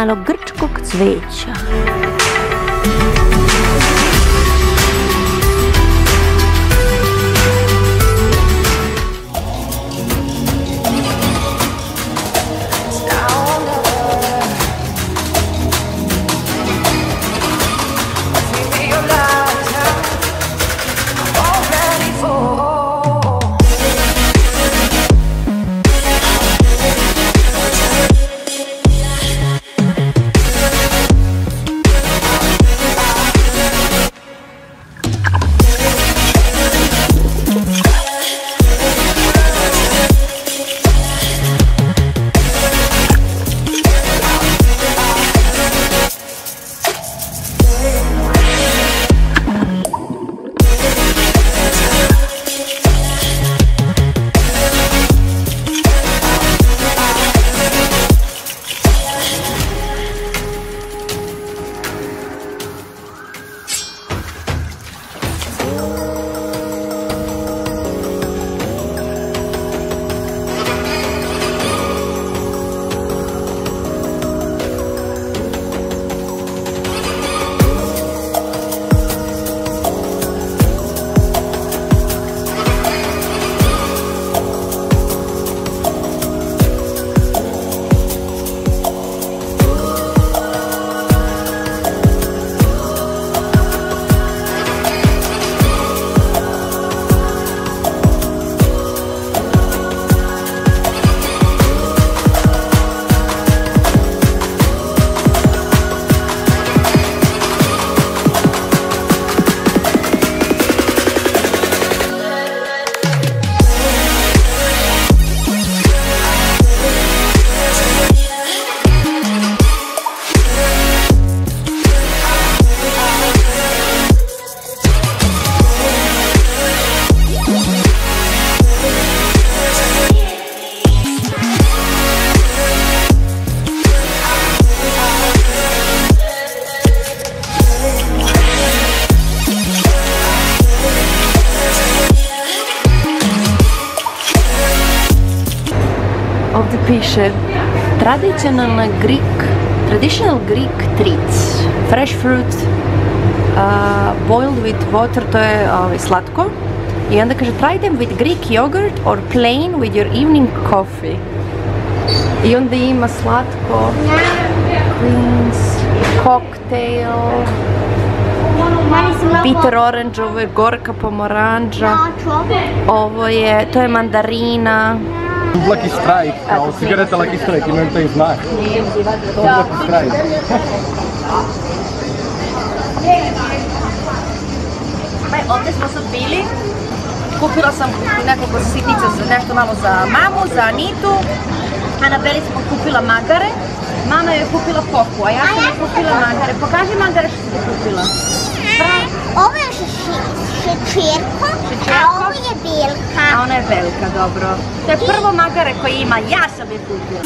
malo grčkog cveća. Ovdje piše traditional Greek treats, fresh fruit, boiled with water, to je slatko. I onda kaže try them with Greek yogurt or plain with your evening coffee. I onda ima slatko, greens, cocktail, bitter orange, ovo je gorka pomoranđa, ovo je, to je mandarina. Lucky Strike, kao cigareta Lucky Strike, imaju taj znak. To je Lucky Strike. Ovdje smo sad bili, kupila sam nekoliko sitnica, nešto malo za mamu, za Anitu. Anabeli smo kupila magare, mama je kupila koku, a ja sam je kupila magare. Pokaži magare što si kupila. Ovo je šećerko, a ovo je belka. A ona je velika, dobro. To je prvo magare koje ima, ja sam je kupila.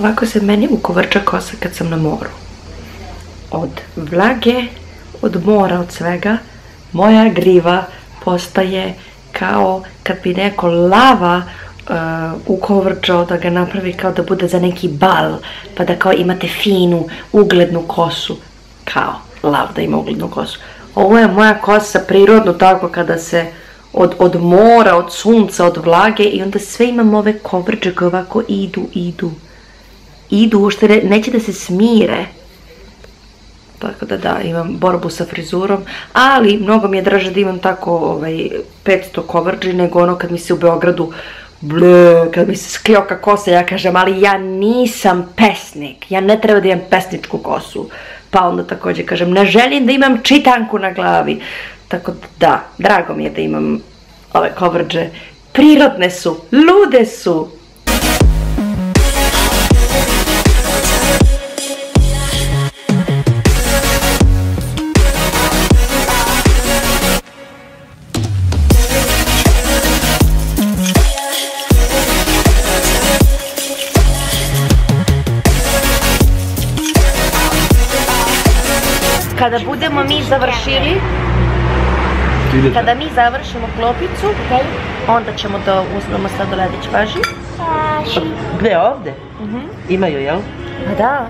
Ovako se meni ukovrča kosa kad sam na moru. Od vlage, od mora, od svega, moja griva postaje kao kad bi neko lava ukovrčao da ga napravi kao da bude za neki bal, pa da kao imate finu, uglednu kosu. kao lav da ima uglednu kosu. Ovo je moja kosa prirodno tako kada se od mora, od sunca, od vlage i onda sve imam ove kovrđe koje ovako idu, ušte neće da se smire. Tako da, imam borbu sa frizurom, ali mnogo mi je draže da imam tako 500 kovrđi nego ono kad mi se u Beogradu kad mi se skljoka kosa, ja kažem, ali ja nisam pesnik, ja ne treba da imam pesničku kosu. Pa onda također kažem, ne želim da imam čitanku na glavi. Tako da, drago mi je da imam ove kovrđe. Prirodne su, lude su. Kada budemo mi završili, kada mi završimo klopicu, onda ćemo da uzmemo sladoledić, važi? Važi. Gdje, ovdje? Imaju, jel? Pa da.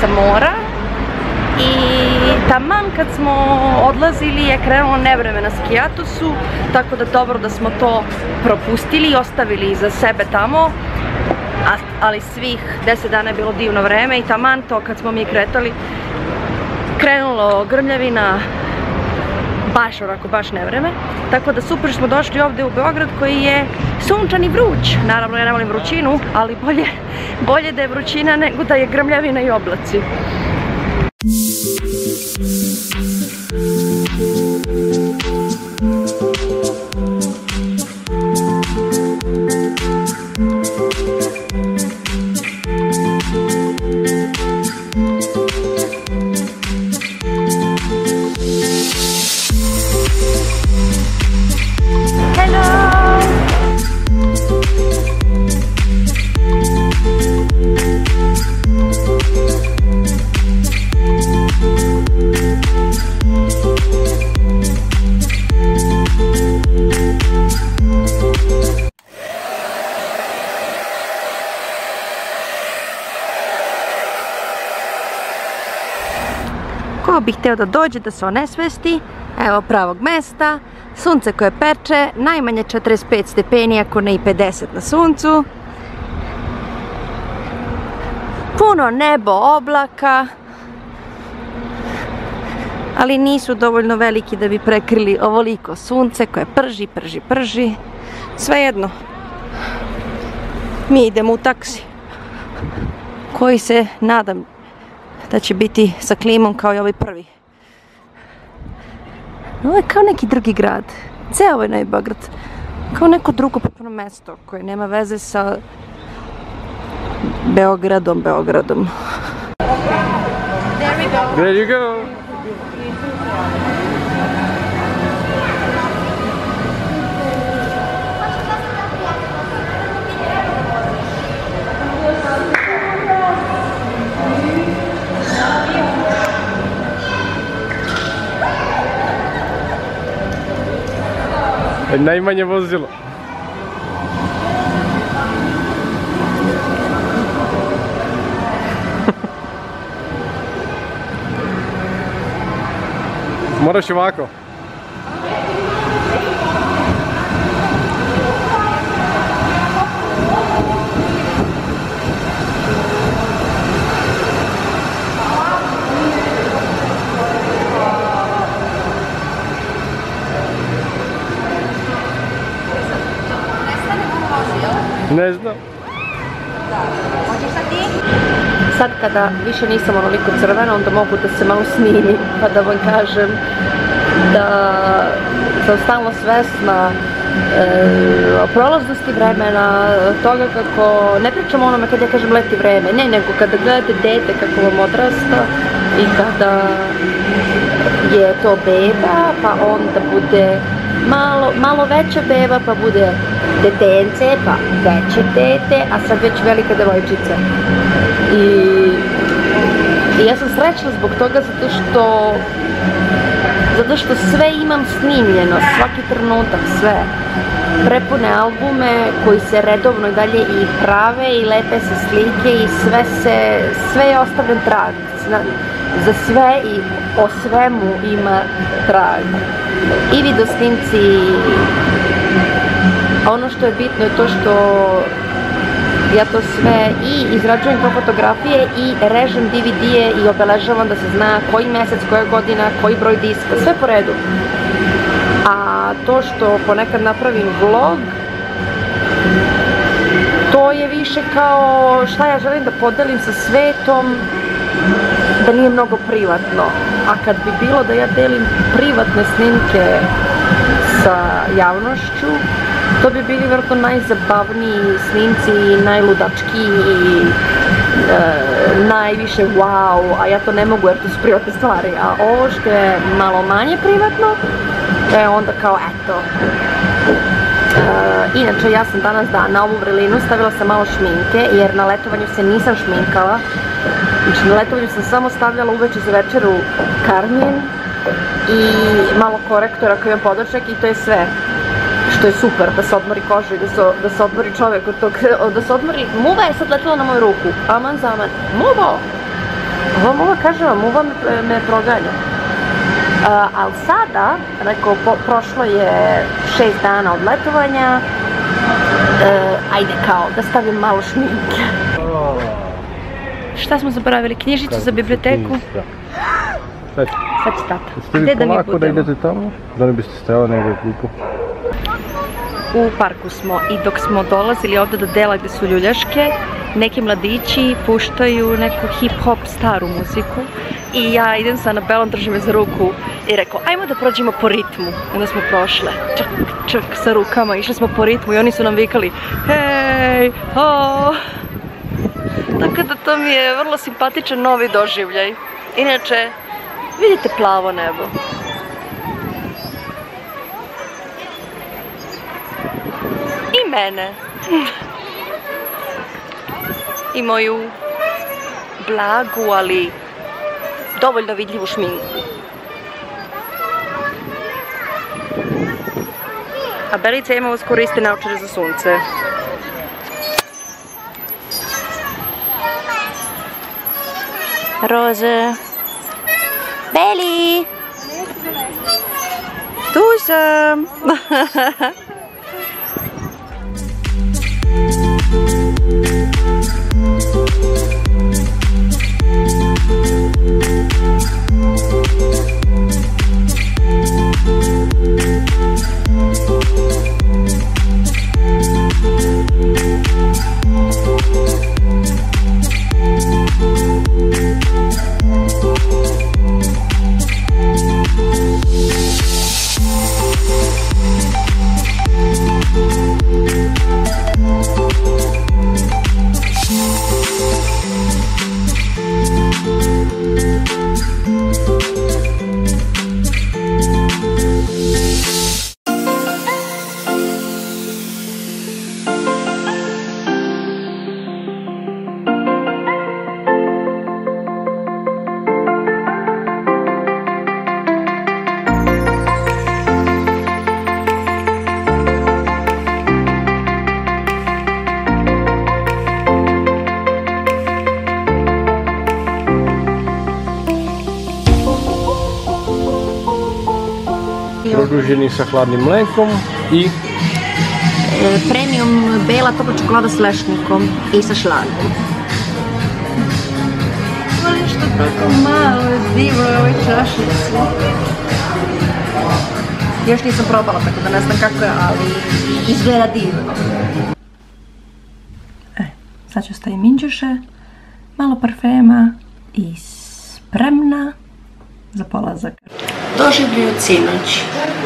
Sa mora i taman kad smo odlazili je krenulo nevreme na skijatusu, tako da dobro da smo to propustili i ostavili iza sebe tamo, ali svih 10 dana je bilo divno vreme i taman to kad smo mi kretali krenulo grmljavina, baš onako, baš nevreme, tako da super smo došli ovdje u Beograd koji je sunčan i vruć. Naravno ja ne volim vrućinu, ali bolje da je vrućina nego da je grmljavina i oblaci. Ko bi hteo da dođe da se onesvesti, evo pravog mesta, sunce koje peče, najmanje 45 stepeni, ako ne i 50 na suncu. Puno nebo, oblaka, ali nisu dovoljno veliki da bi prekrili ovoliko sunce koje prži. Svejedno, mi idemo u taksi, koji se nadam da će biti sa klimom kao i ovaj prvi. Ovo je kao neki drugi grad. Ceo ovaj Novi Beograd. Kao neko drugo potpuno mesto koje nema veze sa Beogradom. There you go. Najmanje vozilo. Moraš ovako. Ne znam. Sad kada više nisam onoliko crvena, onda mogu da se malo snimim, pa da vam kažem da sam stalno svesna prolaznosti vremena, toga kako, ne pričamo onome kad ja kažem leti vreme, ne, nego kada gledate dete kako vam odrasta i kada je to beba, pa onda bude malo veća beba, pa bude detence, pa veće dete, a sad već velika devojčica. I ja sam srećna zbog toga zato što sve imam snimljeno, svaki trenutak, sve. Prepune albume koji se redovno dalje i prave i lepe se slike i sve je ostavljen trag. Za sve i o svemu ima trag. I video snimci, ono što je bitno je to što ja to sve i izrađujem kao fotografije i režem DVD-e i obeležavam da se zna koji mesec, koja godina, koji broj diska, sve po redu. A to što ponekad napravim vlog, to je više kao šta ja želim da podelim sa svetom, da nije mnogo privatno. A kad bi bilo da ja delim privatne snimke sa javnošću, to bi bili vjerojatno najzabavniji snimci, najludačkiji i najviše wow, a ja to ne mogu jer to su privatne stvari. A ovo što je malo manje privatno, onda kao eto. Inače, ja sam danas na ovu vrelinu stavila sam malo šminke, jer na letovanju se nisam šminkala. Znači, na letovanju sam samo stavljala uveče za večeru karmien i malo korektora koji imam podočak i to je sve. Što je super, da se odmori koža i da se odmori čovjek od tog, da se odmori. Muva je sad letila na moju ruku, aman zaman. Muvo! Ova muva kaže vam, muva me proganja. Ali sada, rekao, prošlo je 6 dana od letovanja, ajde kao, da stavim malo šminke. Šta smo zaboravili? Knjižicu za biblioteku? Sad će tata. Jeste vi polako da idete tamo? Da ne biste stajali negdje glupo? U parku smo i dok smo dolazili ovdje do dela gdje su ljuljaške, neki mladići puštaju neku hip-hop staru muziku i ja idem sa Anabelom, držim je za ruku i rekao, ajmo da prođemo po ritmu. I onda smo prošle, čak sa rukama, išli smo po ritmu i oni su nam vikali, hej, ho. Tako da to mi je vrlo simpatičan novi doživljaj. Inače, vidite plavo nebo. I mene. I moju blagu, ali dovoljno vidljivu šminku. A Belica ima uskoro iste naočare za sunce. Roze. Beli! Tu sam! Produženi sa hladnim mlekom i premium bela topla čokolada s lešnikom i sa šlagom. Volim što tako malo je divno u ovoj čašici. Još nisam probala, tako da ne znam kako je, ali izgleda divno. Sad ću staviti minđuše, malo parfema i spremna za polazak. Doživljuju sinoć.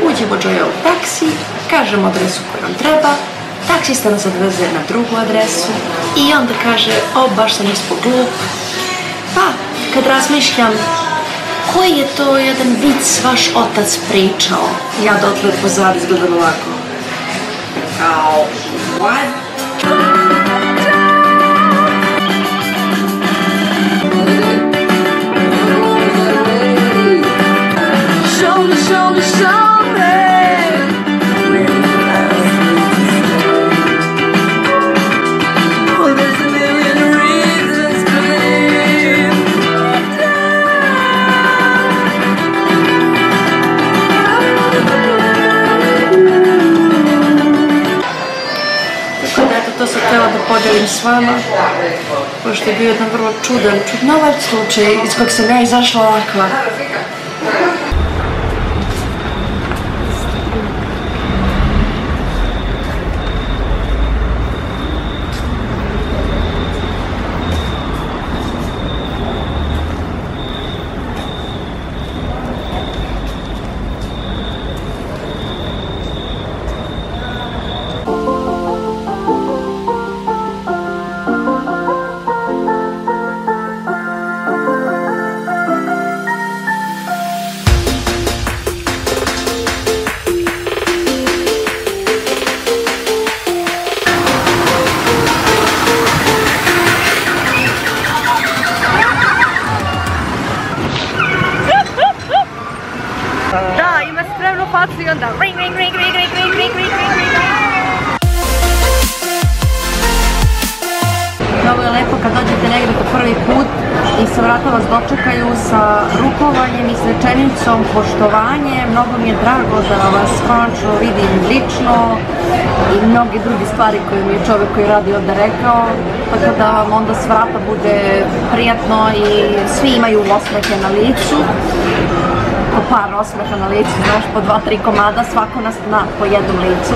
Uđemo Joja u taksi, kažemo adresu koja nam treba, taksista nas odveze na drugu adresu i onda kaže, o, baš sam ispod glup. Pa, kad razmišljam, koji je to jedan vic vaš otac pričao? Ja dotle pozad izgledam ovako. Kao, what? To sam htjela da podelim s vama, pošto je bio jedan vrlo čudnovac slučaj iz kojeg sam ja izašla ovakva. Da, ima spremnu facu i onda ring, ring, ring, ring, ring, ring, ring, ring, ring. Mnogo je lepo kad dođete negdje po prvi put i sa vrata vas dočekaju sa rukovanjem i s rečenicom poštovanje. Mnogo mi je drago da vas konačno vidim lično i mnogi drugi stvari koje mi je čovjek koji radi ovdje rekao. Tako da vam onda s vrata bude prijatno i svi imaju osmehe na licu. Po par osmeha na licu, znaš, po 2-3 komada, svako nas na po jednom licu.